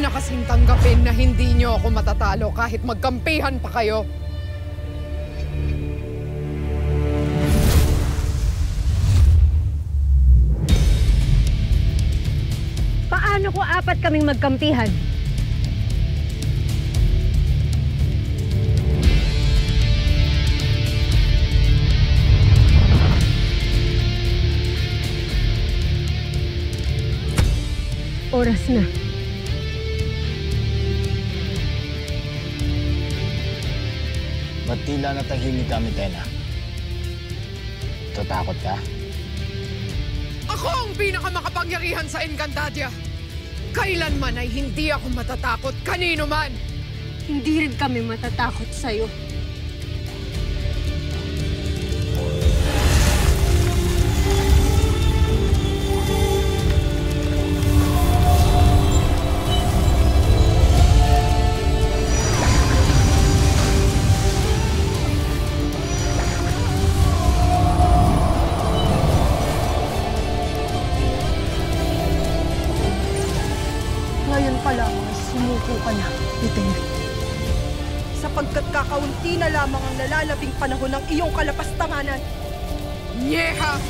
na kasing tanggapin na hindi niyo ako matatalo kahit magkampihan pa kayo. Paano kung apat kaming magkampihan? Oras na. Ba't tila natahimik kami, Tena? Tatakot ka? Ako ang pinakamakapangyarihan sa Encantadia. Kailanman ay hindi ako matatakot kanino man. Hindi rin kami matatakot sa'yo. Ngayon pa lamang sumuko ka na, Iten. Sapagkat kakaunti na lamang ang nalalabing panahon ng iyong kalapastanganan. Nyeha!